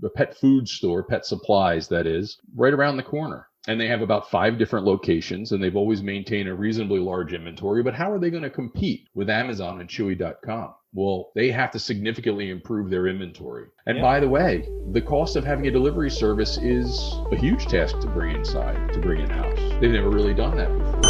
a pet food store, pet supplies, that is, right around the corner. And they have about 5 different locations, and they've always maintained a reasonably large inventory. But how are they going to compete with Amazon and Chewy.com? Well, they have to significantly improve their inventory. And by the way, the cost of having a delivery service is a huge task to bring in-house. They've never really done that before.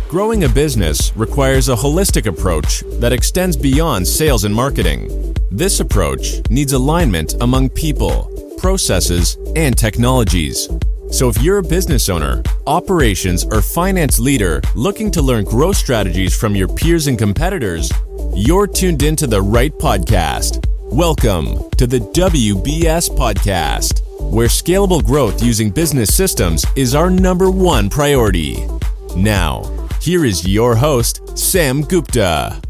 Growing a business requires a holistic approach that extends beyond sales and marketing. This approach needs alignment among people, processes, and technologies. So if you're a business owner, operations, or finance leader looking to learn growth strategies from your peers and competitors, you're tuned into the right podcast. Welcome to the WBS Podcast, where scalable growth using business systems is our #1 priority. Now, here is your host, Sam Gupta.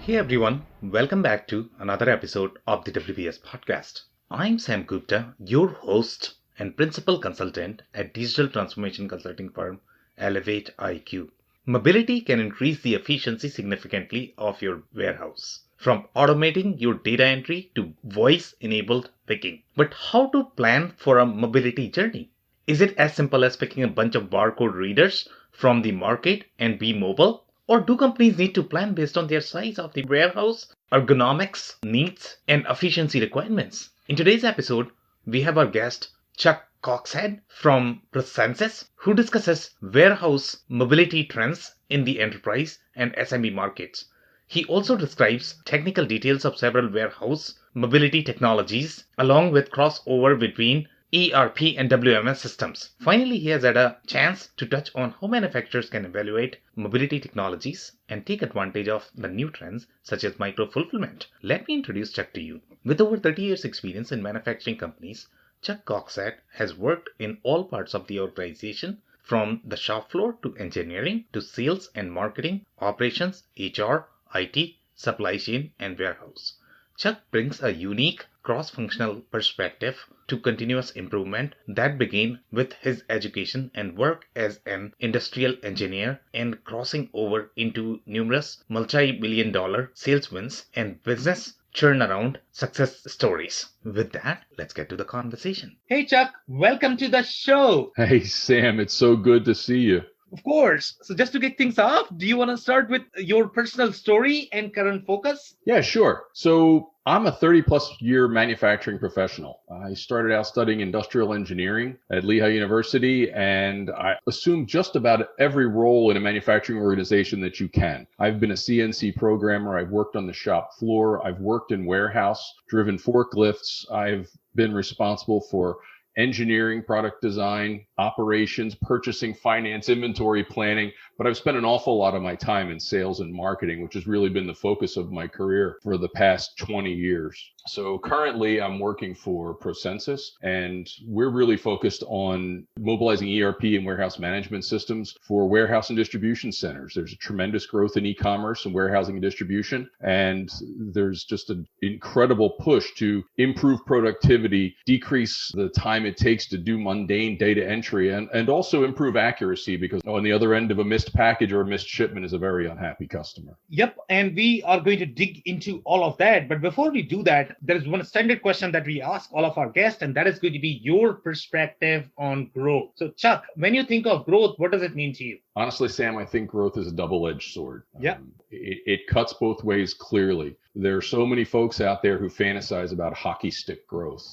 Hey everyone, welcome back to another episode of the WBS Podcast. I'm Sam Gupta, your host and principal consultant at digital transformation consulting firm Elevate IQ. Mobility can increase the efficiency significantly of your warehouse, from automating your data entry to voice-enabled picking. But how to plan for a mobility journey? Is it as simple as picking a bunch of barcode readers from the market and be mobile? Or do companies need to plan based on their size of the warehouse, ergonomics needs, and efficiency requirements? In today's episode, we have our guest, Chuck Coxhead from Procensis, who discusses warehouse mobility trends in the enterprise and SMB markets. He also describes technical details of several warehouse mobility technologies, along with crossover between ERP and WMS systems. Finally, he has had a chance to touch on how manufacturers can evaluate mobility technologies and take advantage of the new trends such as micro-fulfilment. Let me introduce Chuck to you. With over 30 years experience in manufacturing companies, Chuck Coxhead has worked in all parts of the organization, from the shop floor to engineering to sales and marketing, operations, HR, IT, supply chain, and warehouse. Chuck brings a unique cross-functional perspective to continuous improvement that began with his education and work as an industrial engineer and crossing over into numerous multi-billion-dollar sales wins and business turnaround success stories. With that, let's get to the conversation. Hey Chuck, welcome to the show. Hey Sam, it's so good to see you. Of course. So just to kick things off, do you want to start with your personal story and current focus? Yeah, sure. So I'm a 30-plus year manufacturing professional. I started out studying industrial engineering at Lehigh University, and I assumed just about every role in a manufacturing organization that you can. I've been a CNC programmer. I've worked on the shop floor. I've worked in warehouse, driven forklifts. I've been responsible for engineering, product design, operations, purchasing, finance, inventory planning, but I've spent an awful lot of my time in sales and marketing, which has really been the focus of my career for the past 20 years. So currently I'm working for Procensis, and we're really focused on mobilizing ERP and warehouse management systems for warehouse and distribution centers. There's a tremendous growth in e-commerce and warehousing and distribution, and there's just an incredible push to improve productivity, decrease the time it takes to do mundane data entry, and also improve accuracy, because on the other end of a missed package or a missed shipment is a very unhappy customer. Yep, and we are going to dig into all of that. But before we do that, there is one standard question that we ask all of our guests, and that is going to be your perspective on growth. So Chuck, when you think of growth, what does it mean to you? Honestly, Sam, I think growth is a double-edged sword. Yeah. It cuts both ways clearly. There are so many folks out there who fantasize about hockey stick growth.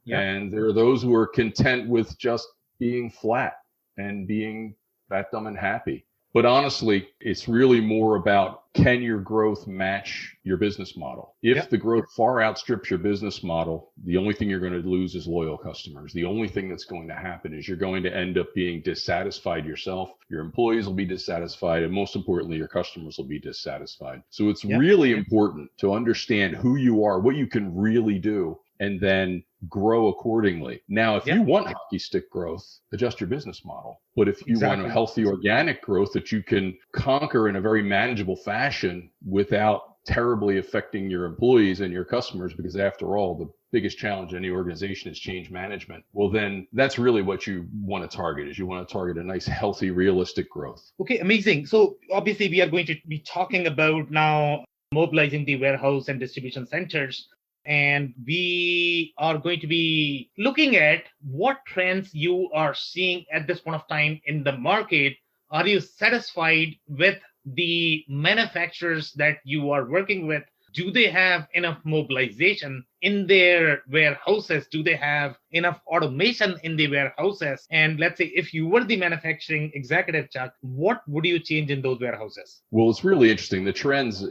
Yeah. And there are those who are content with just being flat and being fat, dumb, and happy. But honestly, it's really more about, can your growth match your business model? If the growth far outstrips your business model, the only thing you're going to lose is loyal customers. The only thing that's going to happen is you're going to end up being dissatisfied yourself. Your employees will be dissatisfied, and most importantly, your customers will be dissatisfied. So it's really important to understand who you are, what you can really do, and then grow accordingly. Now, if you want hockey stick growth, adjust your business model. But if you want a healthy organic growth that you can conquer in a very manageable fashion without terribly affecting your employees and your customers, because after all, the biggest challenge in any organization is change management. Well, then that's really what you want to target, is you want to target a nice, healthy, realistic growth. Okay, amazing. So obviously we are going to be talking about now mobilizing the warehouse and distribution centers. And we are going to be looking at what trends you are seeing at this point of time in the market. Are you satisfied with the manufacturers that you are working with? Do they have enough mobilization in their warehouses? Do they have enough automation in the warehouses? And let's say if you were the manufacturing executive, Chuck, what would you change in those warehouses? Well, it's really interesting. The trends,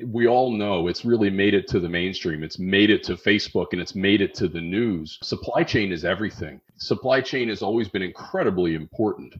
we all know it's really made it to the mainstream. It's made it to Facebook and it's made it to the news. Supply chain is everything. Supply chain has always been incredibly important,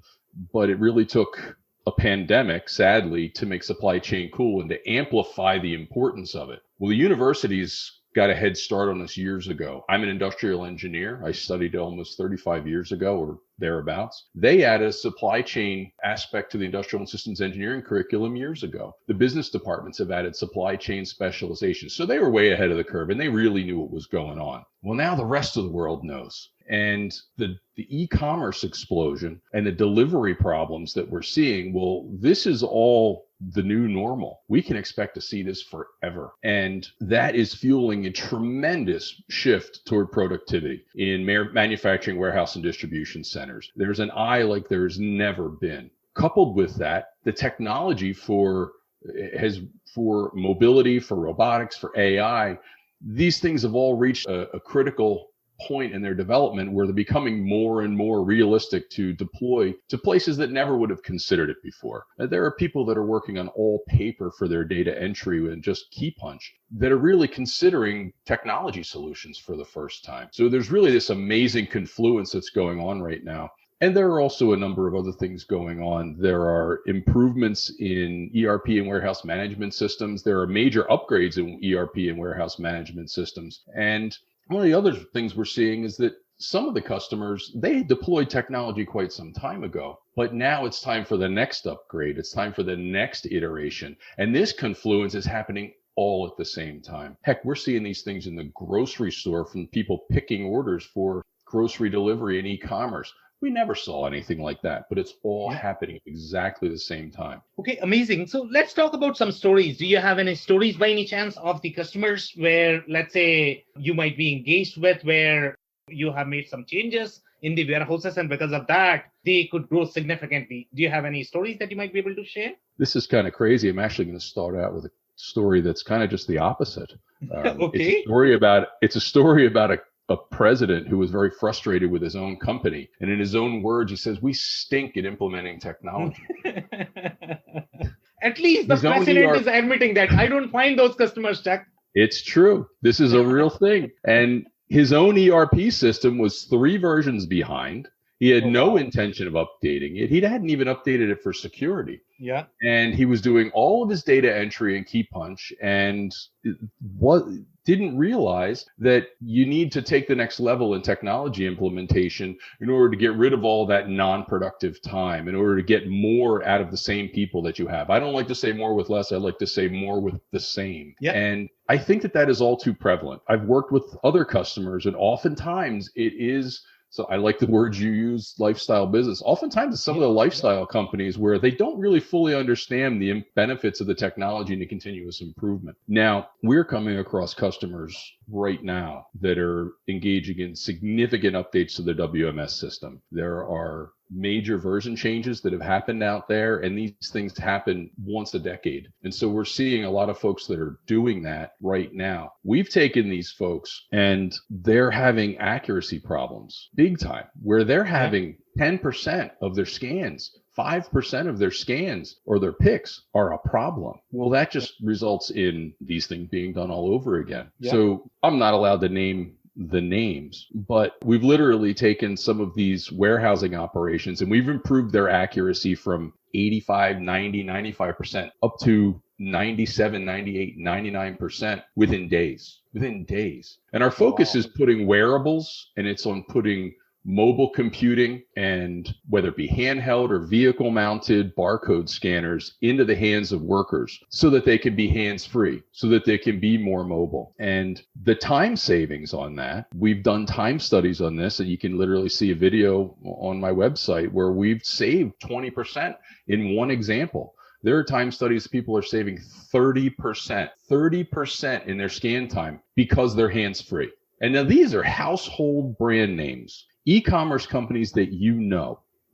but it really took a pandemic, sadly, to make supply chain cool and to amplify the importance of it. Well, the universities got a head start on this years ago. I'm an industrial engineer. I studied almost 35 years ago or thereabouts. They added a supply chain aspect to the industrial and systems engineering curriculum years ago. The business departments have added supply chain specialization. So they were way ahead of the curve and they really knew what was going on. Well, now the rest of the world knows. And the e-commerce explosion and the delivery problems that we're seeing, well, this is all the new normal. We can expect to see this forever. And that is fueling a tremendous shift toward productivity in manufacturing, warehouse, and distribution centers. There's an eye like there's never been. Coupled with that, the technology for mobility, for robotics, for AI, these things have all reached a critical point in their development where they're becoming more and more realistic to deploy to places that never would have considered it before. There are people that are working on all paper for their data entry and just key punch that are really considering technology solutions for the first time. So there's really this amazing confluence that's going on right now. And there are also a number of other things going on. There are improvements in ERP and warehouse management systems. There are major upgrades in ERP and warehouse management systems. And one of the other things we're seeing is that some of the customers, they deployed technology quite some time ago, but now it's time for the next upgrade. It's time for the next iteration. And this confluence is happening all at the same time. Heck, we're seeing these things in the grocery store from people picking orders for grocery delivery and e-commerce. We never saw anything like that, but it's all happening at exactly the same time. Okay, amazing. So let's talk about some stories. Do you have any stories by any chance of the customers where, let's say, you might be engaged with, where you have made some changes in the warehouses and because of that, they could grow significantly? Do you have any stories that you might be able to share? This is kind of crazy. I'm actually going to start out with a story that's kind of just the opposite. Okay. It's a story about a president who was very frustrated with his own company. And in his own words, he says, "We stink at implementing technology." At least the president is admitting that. I don't find those customers, Chuck. It's true. This is a real thing. And his own ERP system was 3 versions behind. He had no intention of updating it. He hadn't even updated it for security. Yeah. And he was doing all of his data entry and key punch and didn't realize that you need to take the next level in technology implementation in order to get rid of all that non-productive time, in order to get more out of the same people that you have. I don't like to say more with less. I like to say more with the same. Yeah. And I think that is all too prevalent. I've worked with other customers, and oftentimes it is. So I like the words you use, lifestyle business. Oftentimes it's some of the lifestyle companies where they don't really fully understand the benefits of the technology and the continuous improvement. Now, we're coming across customers right now that are engaging in significant updates to the WMS system. There are major version changes that have happened out there, and these things happen once a decade. And so we're seeing a lot of folks that are doing that right now. We've taken these folks and they're having accuracy problems big time, where they're having 10% of their scans, 5% of their scans or their picks are a problem. Well, that just results in these things being done all over again. Yeah. So I'm not allowed to name the names, but we've literally taken some of these warehousing operations and we've improved their accuracy from 85, 90, 95% up to 97, 98, 99% within days. And our focus is putting wearables, and it's on putting mobile computing and whether it be handheld or vehicle mounted barcode scanners into the hands of workers so that they can be hands-free, so that they can be more mobile. And the time savings on that, we've done time studies on this, and you can literally see a video on my website where we've saved 20% in one example. There are time studies people are saving 30% in their scan time because they're hands-free. And now these are household brand names, e-commerce companies that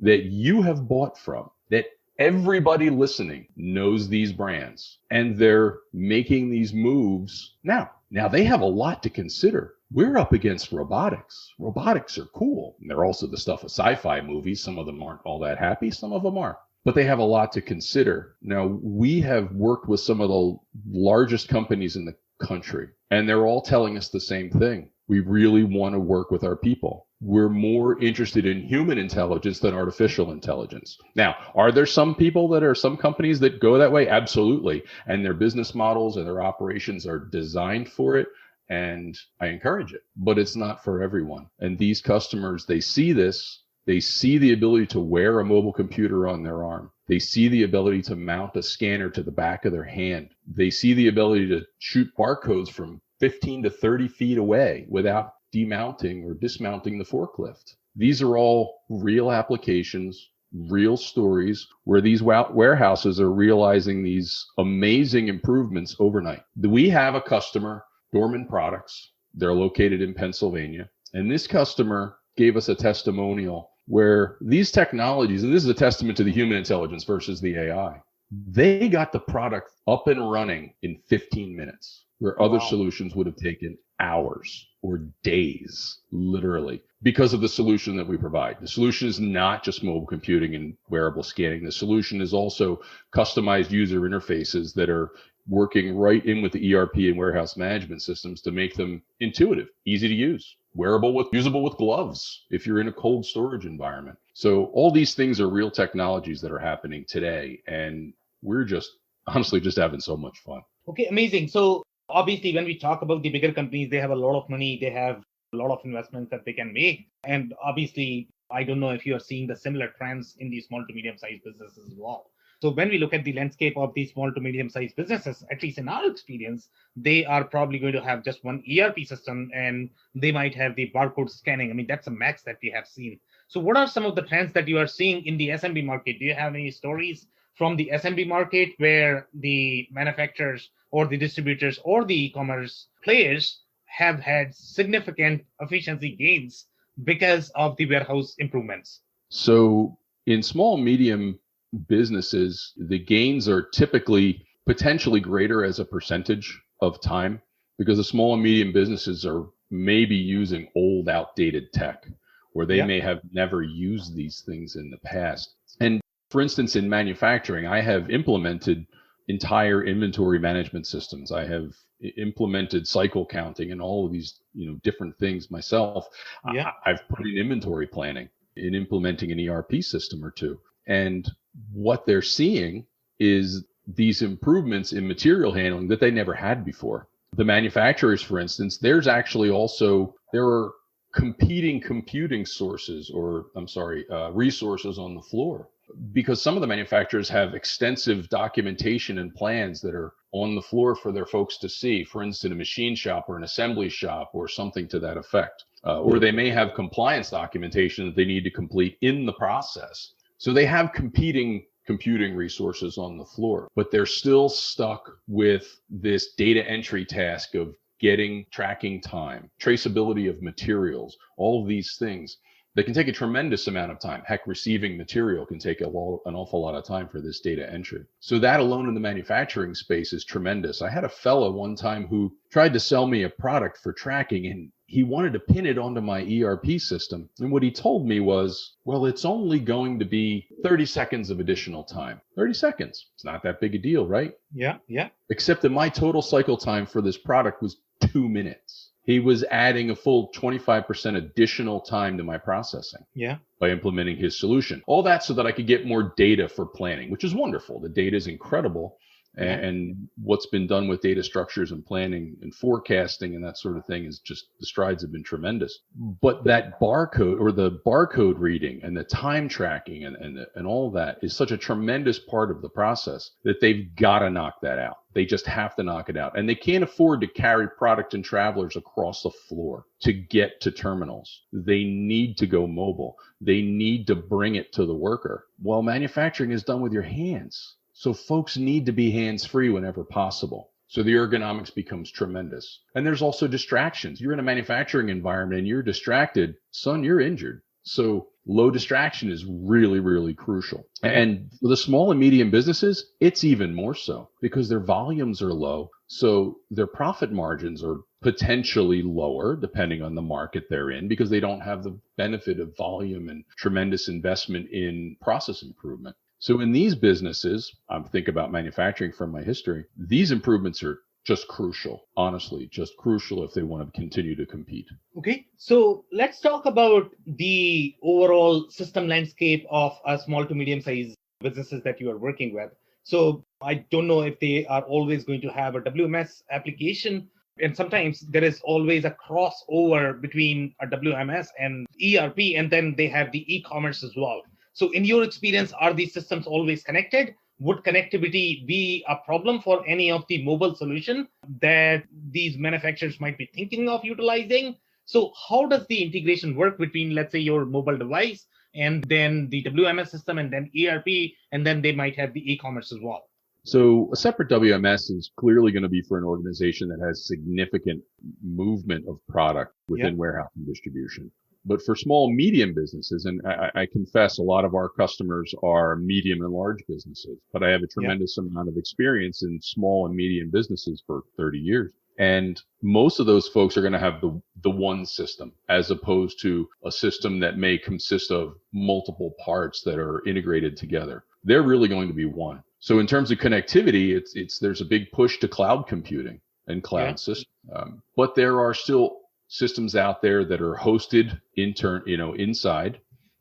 that you have bought from, that everybody listening knows these brands, and they're making these moves now. Now they have a lot to consider. We're up against robotics. Robotics are cool. And they're also the stuff of sci-fi movies. Some of them aren't all that happy. Some of them are. But they have a lot to consider. Now, we have worked with some of the largest companies in the country, and they're all telling us the same thing. We really want to work with our people. We're more interested in human intelligence than artificial intelligence. Now, are there some companies that go that way? Absolutely. And their business models and their operations are designed for it. And I encourage it, but it's not for everyone. And these customers, they see this. They see the ability to wear a mobile computer on their arm. They see the ability to mount a scanner to the back of their hand. They see the ability to shoot barcodes from 15 to 30 feet away without demounting or dismounting the forklift. These are all real applications, real stories where these warehouses are realizing these amazing improvements overnight. We have a customer, Dorman Products. They're located in Pennsylvania. And this customer gave us a testimonial where these technologies, and this is a testament to the human intelligence versus the AI, they got the product up and running in 15 minutes, where other solutions would have taken hours or days, literally, because of the solution that we provide. The solution is not just mobile computing and wearable scanning. The solution is also customized user interfaces that are working right in with the ERP and warehouse management systems to make them intuitive, easy to use, usable with gloves if you're in a cold storage environment. So all these things are real technologies that are happening today, and we're honestly just having so much fun. Okay, amazing. So obviously, when we talk about the bigger companies, they have a lot of money, they have a lot of investments that they can make. And obviously, I don't know if you are seeing the similar trends in these small to medium-sized businesses as well. So when we look at the landscape of these small to medium-sized businesses, at least in our experience, they are probably going to have just one ERP system, and they might have the barcode scanning. I mean, that's a max that we have seen. So what are some of the trends that you are seeing in the SMB market? Do you have any stories from the SMB market where the manufacturers or the distributors or the e-commerce players have had significant efficiency gains because of the warehouse improvements? So in small, medium businesses, the gains are typically potentially greater as a percentage of time, because the small and medium businesses are maybe using old, outdated tech, where they may have never used these things in the past. And for instance, in manufacturing, I have implemented entire inventory management systems. I have implemented cycle counting and all of these, different things myself. I've put in inventory planning in implementing an ERP system or two. And what they're seeing is these improvements in material handling that they never had before. The manufacturers, for instance, there are competing computing sources resources on the floor, because some of the manufacturers have extensive documentation and plans that are on the floor for their folks to see, for instance, a machine shop or an assembly shop or something to that effect. Or they may have compliance documentation that they need to complete in the process. So they have competing computing resources on the floor, but they're still stuck with this data entry task of tracking time, traceability of materials, all of these things. They can take a tremendous amount of time. Heck, receiving material can take an awful lot of time for this data entry. So that alone in the manufacturing space is tremendous. I had a fellow one time who tried to sell me a product for tracking, and he wanted to pin it onto my ERP system. And what he told me was, well, it's only going to be 30 seconds of additional time. 30 seconds. It's not that big a deal, right? Yeah. Except that my total cycle time for this product was 2 minutes. He was adding a full 25% additional time to my processing by implementing his solution. All that so that I could get more data for planning, which is wonderful. The data is incredible. And what's been done with data structures and planning and forecasting and that sort of thing is just, the strides have been tremendous. But that barcode or the barcode reading and the time tracking and all that is such a tremendous part of the process that they've got to knock that out. They just have to knock it out. And they can't afford to carry product and travelers across the floor to get to terminals. They need to go mobile. They need to bring it to the worker. Well, manufacturing is done with your hands. So folks need to be hands-free whenever possible. So the ergonomics becomes tremendous. And there's also distractions. You're in a manufacturing environment and you're distracted, son, you're injured. So low distraction is really, really crucial. And for the small and medium businesses, it's even more so because their volumes are low. So their profit margins are potentially lower depending on the market they're in because they don't have the benefit of volume and tremendous investment in process improvement. So in these businesses, I'm thinking about manufacturing from my history, these improvements are just crucial, honestly, just crucial if they want to continue to compete. Okay, so let's talk about the overall system landscape of small to medium sized businesses that you are working with. So I don't know if they are always going to have a WMS application. And sometimes there is always a crossover between a WMS and ERP, and then they have the e-commerce as well. So in your experience, are these systems always connected? Would connectivity be a problem for any of the mobile solution that these manufacturers might be thinking of utilizing? So how does the integration work between, let's say, your mobile device and then the WMS system and then ERP, and then they might have the e-commerce as well? So a separate WMS is clearly going to be for an organization that has significant movement of product within warehouse and distribution. But for small, medium businesses, and I confess a lot of our customers are medium and large businesses, but I have a tremendous amount of experience in small and medium businesses for 30 years. And most of those folks are going to have the one system as opposed to a system that may consist of multiple parts that are integrated together. They're really going to be one. So in terms of connectivity, there's a big push to cloud computing and cloud systems. But there are still systems out there that are hosted inside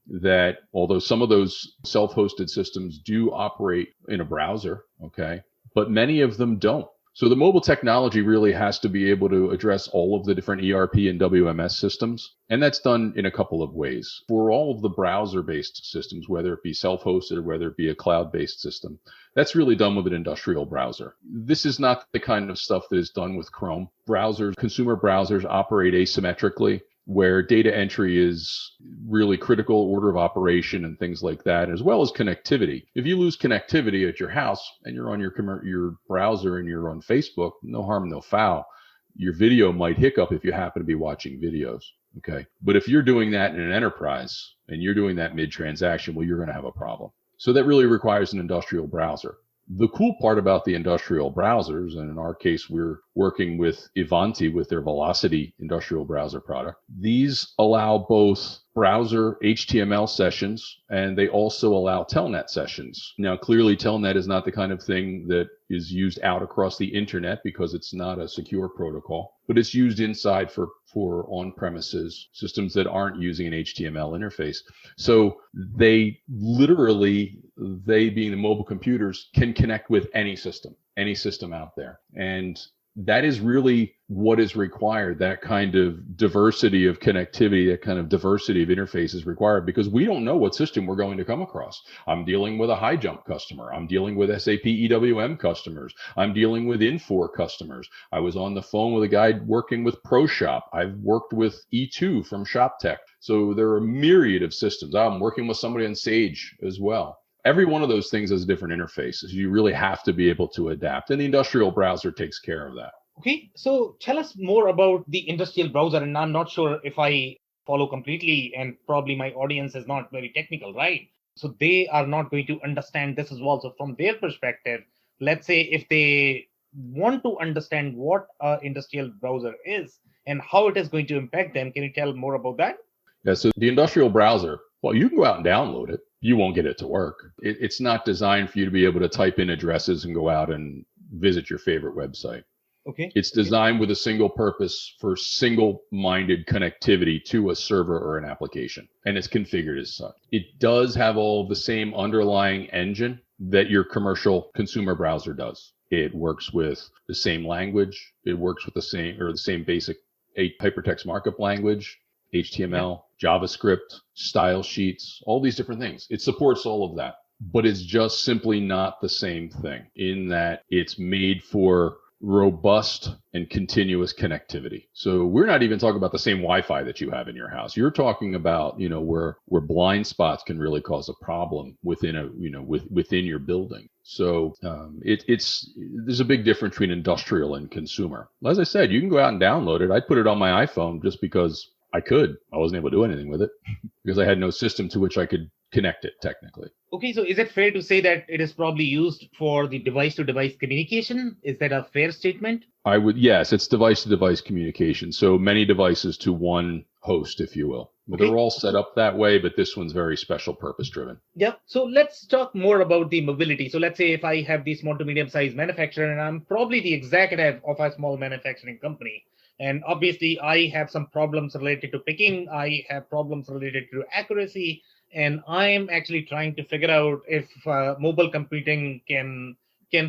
that, although some of those self-hosted systems do operate in a browser, okay, but many of them don't. So the mobile technology really has to be able to address all of the different ERP and WMS systems. And that's done in a couple of ways. For all of the browser-based systems, whether it be self-hosted or whether it be a cloud-based system, that's really done with an industrial browser. This is not the kind of stuff that is done with Chrome. Browsers, consumer browsers operate asymmetrically, where data entry is really critical, order of operation and things like that, as well as connectivity. If you lose connectivity at your house and you're on your browser and you're on Facebook, no harm, no foul. Your video might hiccup if you happen to be watching videos. Okay. But if you're doing that in an enterprise and you're doing that mid-transaction, well, you're going to have a problem. So that really requires an industrial browser. The cool part about the industrial browsers, and in our case, we're working with Ivanti with their Velocity industrial browser product. These allow both browser HTML sessions, and they also allow Telnet sessions. Now, clearly, Telnet is not the kind of thing that is used out across the internet because it's not a secure protocol, but it's used inside for on-premises systems that aren't using an HTML interface. So they being the mobile computers, can connect with any system out there. And that is really what is required. That kind of diversity of connectivity, that kind of diversity of interface is required because we don't know what system we're going to come across. I'm dealing with a high jump customer. I'm dealing with SAP EWM customers. I'm dealing with Infor customers. I was on the phone with a guy working with ProShop. I've worked with E2 from ShopTech. So there are a myriad of systems. I'm working with somebody on Sage as well. Every one of those things has a different interface. So you really have to be able to adapt. And the industrial browser takes care of that. Okay, so tell us more about the industrial browser. And I'm not sure if I follow completely, and probably my audience is not very technical, right? So they are not going to understand this as well. So from their perspective, let's say if they want to understand what an industrial browser is and how it is going to impact them, can you tell more about that? Yeah, so the industrial browser, well, you can go out and download it. You won't get it to work. It's not designed for you to be able to type in addresses and go out and visit your favorite website. Okay. It's designed with a single purpose for single-minded connectivity to a server or an application, and it's configured as such. It does have all of the same underlying engine that your commercial consumer browser does. It works with the same language. It works with the same basic hypertext markup language, HTML, JavaScript, style sheets, all these different things. It supports all of that, but it's just simply not the same thing in that it's made for robust and continuous connectivity. So we're not even talking about the same Wi-Fi that you have in your house. You're talking about, where blind spots can really cause a problem within within your building. So there's a big difference between industrial and consumer. As I said, you can go out and download it. I put it on my iPhone just because I could. I wasn't able to do anything with it because I had no system to which I could connect it technically. Okay, so is it fair to say that it is probably used for the device-to-device communication? Is that a fair statement? Yes, it's device-to-device communication. So many devices to one host, if you will. Okay. They're all set up that way, but this one's very special purpose driven. Yep. So let's talk more about the mobility. So let's say if I have the small to medium sized manufacturer and I'm probably the executive of a small manufacturing company. And obviously I have some problems related to picking. I have problems related to accuracy. And I'm actually trying to figure out if mobile computing can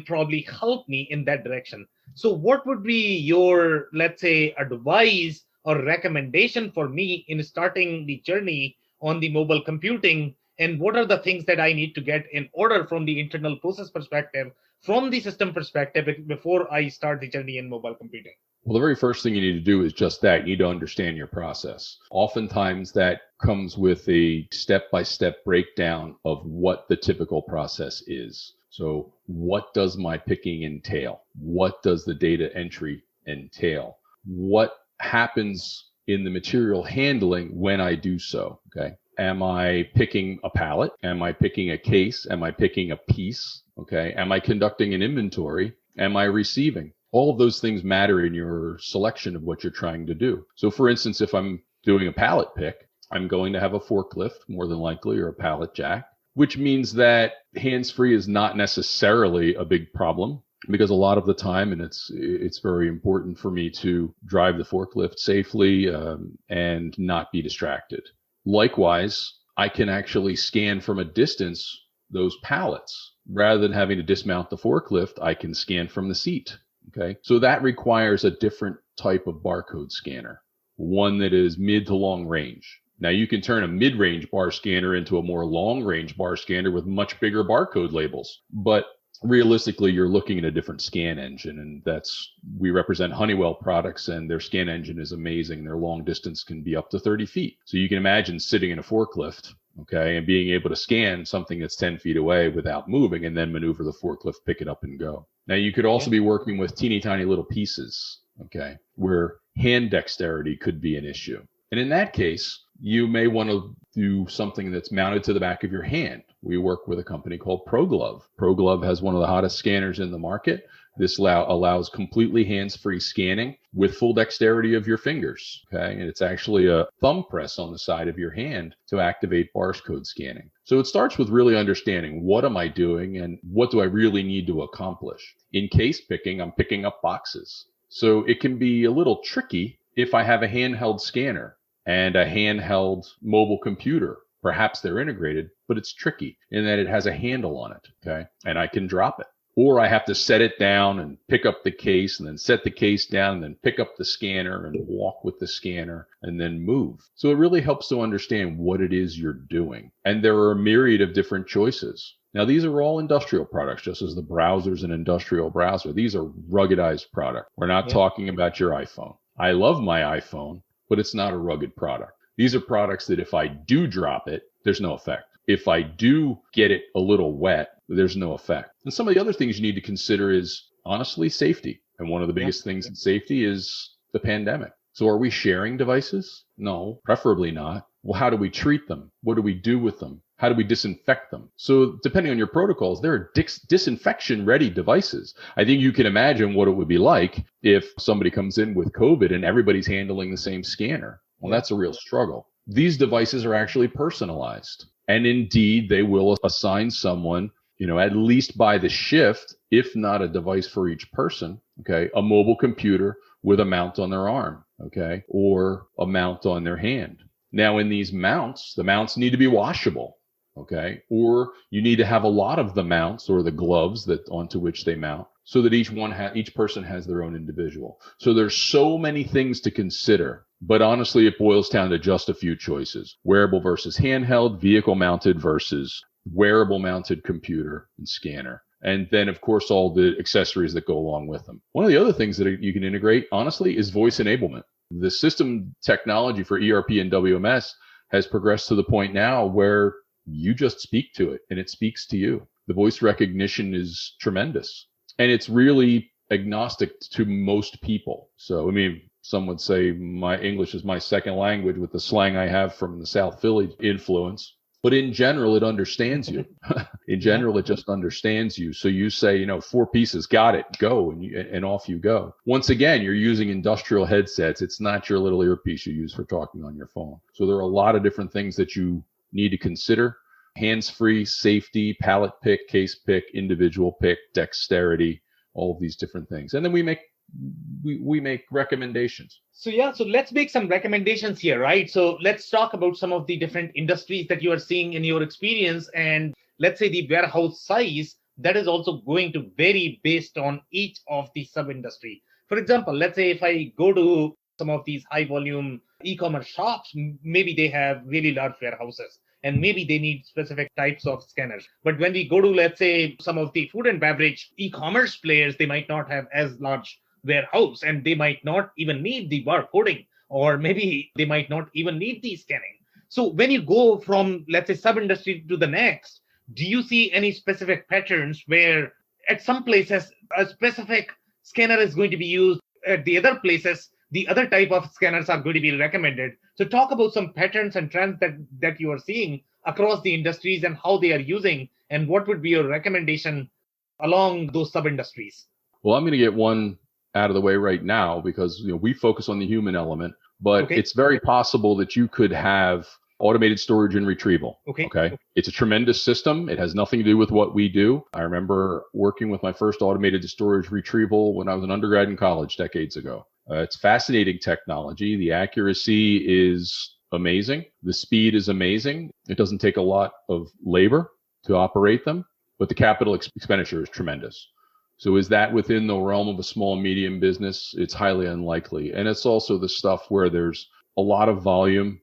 probably help me in that direction. So what would be your, let's say, advice or recommendation for me in starting the journey on the mobile computing? And what are the things that I need to get in order from the internal process perspective, from the system perspective, before I start the journey in mobile computing? Well, the very first thing you need to do is just that. You need to understand your process. Oftentimes that comes with a step-by-step breakdown of what the typical process is. So what does my picking entail? What does the data entry entail? What happens in the material handling when I do so? Okay. Am I picking a pallet? Am I picking a case? Am I picking a piece? Okay. Am I conducting an inventory? Am I receiving? All of those things matter in your selection of what you're trying to do. So for instance, if I'm doing a pallet pick, I'm going to have a forklift more than likely, or a pallet jack, which means that hands-free is not necessarily a big problem, because a lot of the time, and it's very important for me to drive the forklift safely and not be distracted. Likewise, I can actually scan from a distance those pallets. Rather than having to dismount the forklift, I can scan from the seat. Okay, so that requires a different type of barcode scanner, one that is mid to long range. Now you can turn a mid-range bar scanner into a more long-range bar scanner with much bigger barcode labels, but realistically, you're looking at a different scan engine, and we represent Honeywell products, and their scan engine is amazing. Their long distance can be up to 30 feet. So you can imagine sitting in a forklift, okay, and being able to scan something that's 10 feet away without moving, and then maneuver the forklift, pick it up, and go. Now you could also be working with teeny tiny little pieces, okay, where hand dexterity could be an issue. And in that case, you may want to do something that's mounted to the back of your hand. We work with a company called ProGlove. ProGlove has one of the hottest scanners in the market. This allows completely hands-free scanning with full dexterity of your fingers. Okay, and it's actually a thumb press on the side of your hand to activate barcode scanning. So it starts with really understanding, what am I doing and what do I really need to accomplish? In case picking, I'm picking up boxes. So it can be a little tricky if I have a handheld scanner and a handheld mobile computer. Perhaps they're integrated, but it's tricky in that it has a handle on it, okay? And I can drop it. Or I have to set it down and pick up the case and then set the case down and then pick up the scanner and walk with the scanner and then move. So it really helps to understand what it is you're doing. And there are a myriad of different choices. Now, these are all industrial products, just as the browser's an industrial browser. These are ruggedized products. We're not talking about your iPhone. I love my iPhone, but it's not a rugged product. These are products that if I do drop it, there's no effect. If I do get it a little wet, there's no effect. And some of the other things you need to consider is, honestly, safety. And one of the biggest things in safety is the pandemic. So are we sharing devices? No, preferably not. Well, how do we treat them? What do we do with them? How do we disinfect them? So depending on your protocols, there are disinfection-ready devices. I think you can imagine what it would be like if somebody comes in with COVID and everybody's handling the same scanner. Well, that's a real struggle. These devices are actually personalized. And indeed, they will assign someone, at least by the shift, if not a device for each person, okay, a mobile computer with a mount on their arm, okay, or a mount on their hand. Now, in these mounts, the mounts need to be washable, okay, or you need to have a lot of the mounts or the gloves that onto which they mount, so that each person has their own individual. So there's so many things to consider. But honestly, it boils down to just a few choices: wearable versus handheld, vehicle mounted versus wearable mounted computer and scanner. And then, of course, all the accessories that go along with them. One of the other things that you can integrate, honestly, is voice enablement. The system technology for ERP and WMS has progressed to the point now where you just speak to it and it speaks to you. The voice recognition is tremendous. And it's really agnostic to most people. So, I mean, some would say my English is my second language with the slang I have from the South Philly influence. But in general, it understands you. In general, it just understands you. So you say, 4 pieces, got it, go, and off you go. Once again, you're using industrial headsets. It's not your little earpiece you use for talking on your phone. So there are a lot of different things that you need to consider. Hands-free, safety, pallet pick, case pick, individual pick, dexterity, all of these different things. And then we make recommendations. So let's make some recommendations here, right? So let's talk about some of the different industries that you are seeing in your experience. And let's say the warehouse size, that is also going to vary based on each of the sub-industry. For example, let's say if I go to some of these high volume e-commerce shops, maybe they have really large warehouses and maybe they need specific types of scanners. But when we go to, let's say, some of the food and beverage e-commerce players, they might not have as large warehouse and they might not even need the barcoding, or maybe they might not even need the scanning. So when you go from, let's say, sub-industry to the next, do you see any specific patterns where at some places a specific scanner is going to be used, at the other places the other type of scanners are going to be recommended? So talk about some patterns and trends that you are seeing across the industries and how they are using, and what would be your recommendation along those sub-industries? Well, I'm going to get one out of the way right now because we focus on the human element, but It's very possible that you could have automated storage and retrieval. Okay. It's a tremendous system. It has nothing to do with what we do. I remember working with my first automated storage retrieval when I was an undergrad in college decades ago. It's fascinating technology. The accuracy is amazing. The speed is amazing. It doesn't take a lot of labor to operate them, but the capital expenditure is tremendous. So is that within the realm of a small and medium business? It's highly unlikely. And it's also the stuff where there's a lot of volume,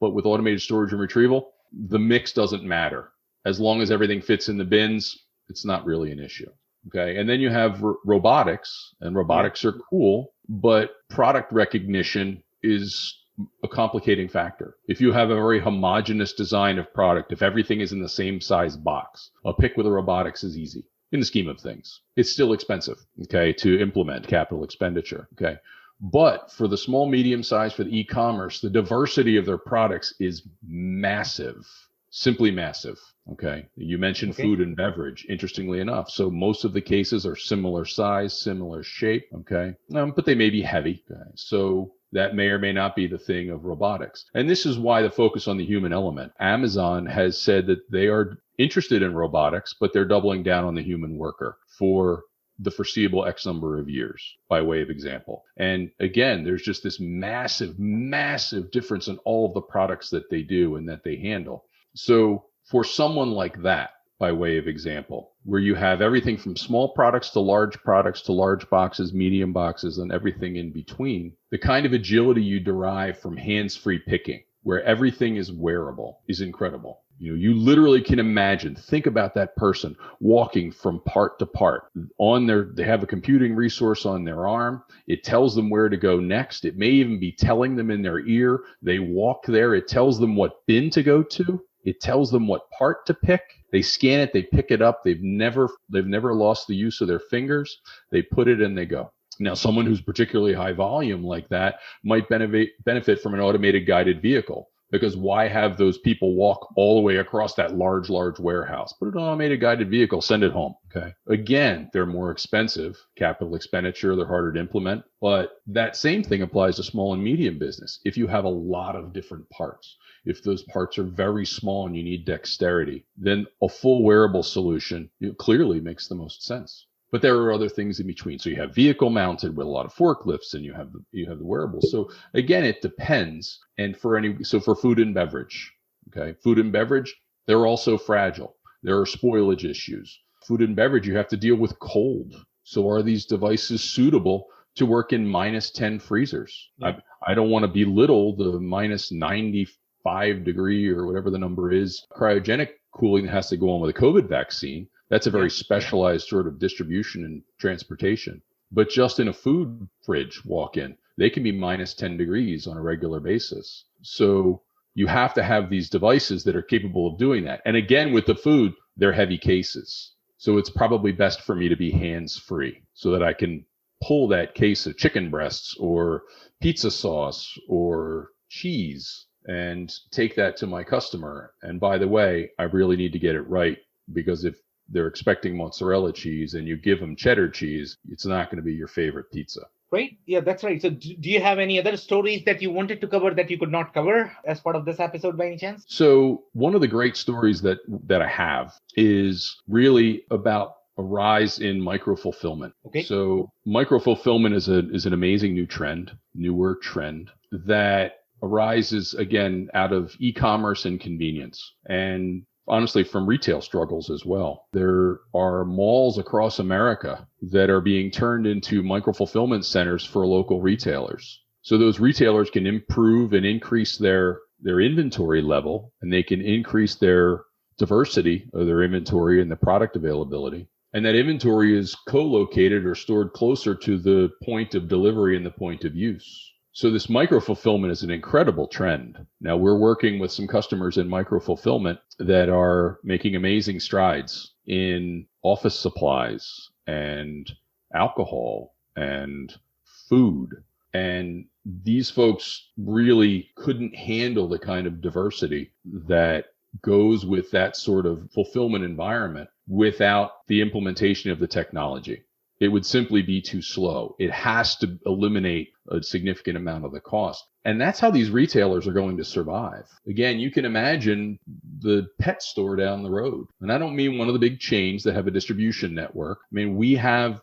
but with automated storage and retrieval, the mix doesn't matter. As long as everything fits in the bins, it's not really an issue. Okay. And then you have robotics, and robotics are cool, but product recognition is a complicating factor. If you have a very homogeneous design of product, if everything is in the same size box, a pick with a robotics is easy in the scheme of things. It's still expensive, okay, to implement capital expenditure, okay? But for the small, medium size, for the e-commerce, the diversity of their products is massive, simply massive. Okay. You mentioned food and beverage, interestingly enough. So most of the cases are similar size, similar shape. Okay. But they may be heavy. Okay. So that may or may not be the thing of robotics. And this is why the focus on the human element. Amazon has said that they are interested in robotics, but they're doubling down on the human worker for the foreseeable X number of years, by way of example. And again, there's just this massive, massive difference in all of the products that they do and that they handle. So for someone like that, by way of example, where you have everything from small products to large boxes, medium boxes, and everything in between, the kind of agility you derive from hands-free picking, where everything is wearable, is incredible. You literally can imagine, think about that person walking from part to part they have a computing resource on their arm. It tells them where to go next. It may even be telling them in their ear. They walk there. It tells them what bin to go to. It tells them what part to pick. They scan it. They pick it up. They've never lost the use of their fingers. They put it and they go. Now, someone who's particularly high volume like that might benefit from an automated guided vehicle. Because why have those people walk all the way across that large warehouse? Put it on an automated guided vehicle, send it home. Okay. Again, they're more expensive, capital expenditure, they're harder to implement. But that same thing applies to small and medium business. If you have a lot of different parts, if those parts are very small and you need dexterity, then a full wearable solution clearly makes the most sense. But there are other things in between. So you have vehicle mounted with a lot of forklifts, and you have the wearables. So again, it depends. And for food and beverage, okay, food and beverage, they're also fragile. There are spoilage issues. Food and beverage, you have to deal with cold. So are these devices suitable to work in -10 freezers? Yeah. I don't want to belittle the -95 degree or whatever the number is cryogenic cooling that has to go on with a COVID vaccine. That's a very specialized sort of distribution and transportation. But just in a food fridge walk-in, they can be -10 degrees on a regular basis. So you have to have these devices that are capable of doing that. And again, with the food, they're heavy cases. So it's probably best for me to be hands-free so that I can pull that case of chicken breasts or pizza sauce or cheese and take that to my customer. And by the way, I really need to get it right, because if they're expecting mozzarella cheese and you give them cheddar cheese, it's not going to be your favorite pizza. Right? Yeah, that's right. So do you have any other stories that you wanted to cover that you could not cover as part of this episode by any chance? So one of the great stories that I have is really about a rise in micro-fulfillment. Okay. So micro-fulfillment is an amazing newer trend that arises again out of e-commerce and convenience, and honestly from retail struggles as well. There are malls across America that are being turned into micro-fulfillment centers for local retailers. So those retailers can improve and increase their inventory level, and they can increase their diversity of their inventory and the product availability. And that inventory is co-located or stored closer to the point of delivery and the point of use. So this micro-fulfillment is an incredible trend. Now we're working with some customers in micro-fulfillment that are making amazing strides in office supplies and alcohol and food. And these folks really couldn't handle the kind of diversity that goes with that sort of fulfillment environment without the implementation of the technology. It would simply be too slow. It has to eliminate a significant amount of the cost. And that's how these retailers are going to survive. Again, you can imagine the pet store down the road. And I don't mean one of the big chains that have a distribution network. I mean, we have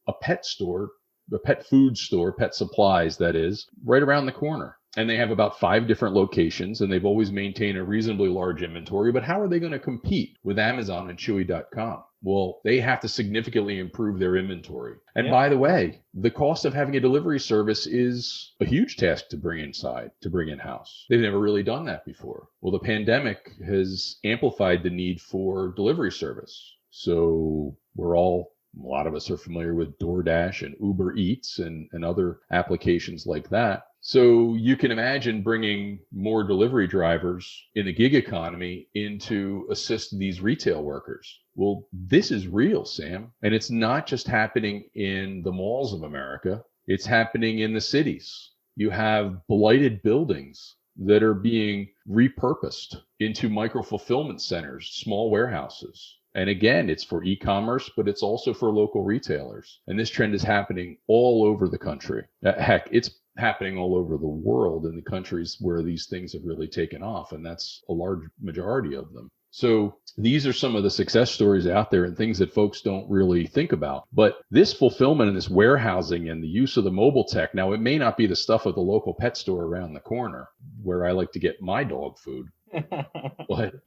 a pet store, a pet food store, pet supplies, that is, right around the corner. And they have about 5 different locations, and they've always maintained a reasonably large inventory. But how are they going to compete with Amazon and Chewy.com? Well, they have to significantly improve their inventory. And by the way, the cost of having a delivery service is a huge task to bring in-house. They've never really done that before. Well, the pandemic has amplified the need for delivery service. So a lot of us are familiar with DoorDash and Uber Eats and other applications like that. So you can imagine bringing more delivery drivers in the gig economy in to assist these retail workers. Well, this is real, Sam. And it's not just happening in the malls of America. It's happening in the cities. You have blighted buildings that are being repurposed into micro-fulfillment centers, small warehouses. And again, it's for e-commerce, but it's also for local retailers. And this trend is happening all over the country. Heck, it's happening all over the world in the countries where these things have really taken off. And that's a large majority of them. So these are some of the success stories out there and things that folks don't really think about. But this fulfillment and this warehousing and the use of the mobile tech, now it may not be the stuff of the local pet store around the corner where I like to get my dog food.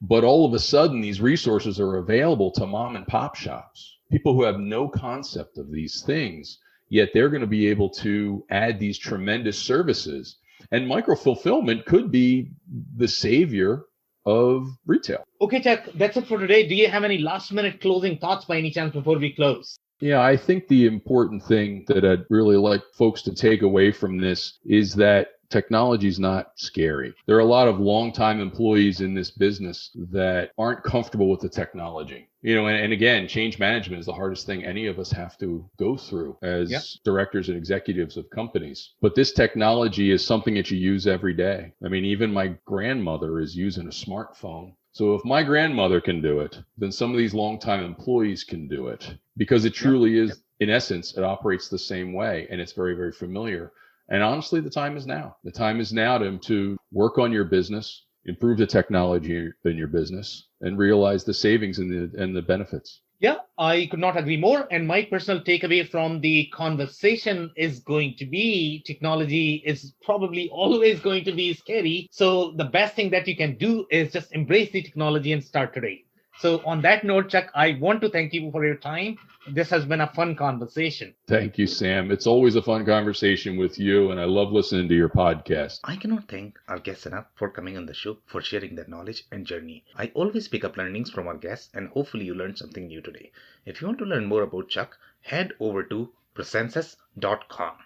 But all of a sudden, these resources are available to mom and pop shops, people who have no concept of these things, yet they're going to be able to add these tremendous services. And micro-fulfillment could be the savior of retail. Okay, Chuck, that's it for today. Do you have any last-minute closing thoughts by any chance before we close? Yeah, I think the important thing that I'd really like folks to take away from this is that technology is not scary. There are a lot of longtime employees in this business that aren't comfortable with the technology. And again, change management is the hardest thing any of us have to go through as directors and executives of companies. But this technology is something that you use every day. I mean, even my grandmother is using a smartphone. So if my grandmother can do it, then some of these longtime employees can do it, because it truly is, in essence, it operates the same way, and it's very, very familiar. And honestly, the time is now. The time is now to work on your business, improve the technology in your business, and realize the savings and the benefits. Yeah, I could not agree more. And my personal takeaway from the conversation is going to be technology is probably always going to be scary. So the best thing that you can do is just embrace the technology and start today. So on that note, Chuck, I want to thank you for your time. This has been a fun conversation. Thank you, Sam. It's always a fun conversation with you, and I love listening to your podcast. I cannot thank our guests enough for coming on the show, for sharing their knowledge and journey. I always pick up learnings from our guests, and hopefully you learned something new today. If you want to learn more about Chuck, head over to Procensis.com.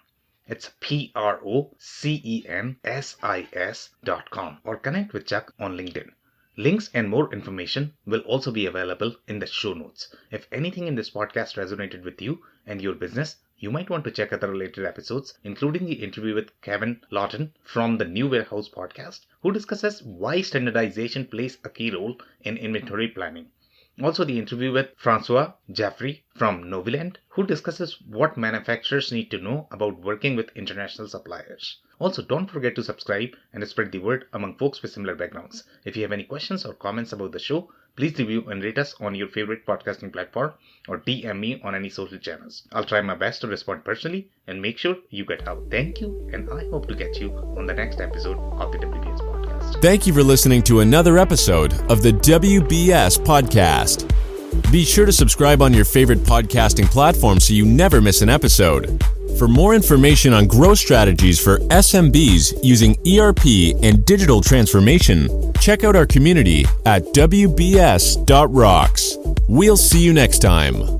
It's Procensis.com, or connect with Chuck on LinkedIn. Links and more information will also be available in the show notes. If anything in this podcast resonated with you and your business, you might want to check other related episodes, including the interview with Kevin Lawton from the New Warehouse podcast, who discusses why standardization plays a key role in inventory planning. Also, the interview with Francois Jaffrey from Noviland, who discusses what manufacturers need to know about working with international suppliers. Also, don't forget to subscribe and spread the word among folks with similar backgrounds. If you have any questions or comments about the show, please review and rate us on your favorite podcasting platform or DM me on any social channels. I'll try my best to respond personally and make sure you get help. Thank you, and I hope to get you on the next episode of the WBS Podcast. Thank you for listening to another episode of the WBS Podcast. Be sure to subscribe on your favorite podcasting platform so you never miss an episode. For more information on growth strategies for SMBs using ERP and digital transformation, check out our community at WBS.rocks. We'll see you next time.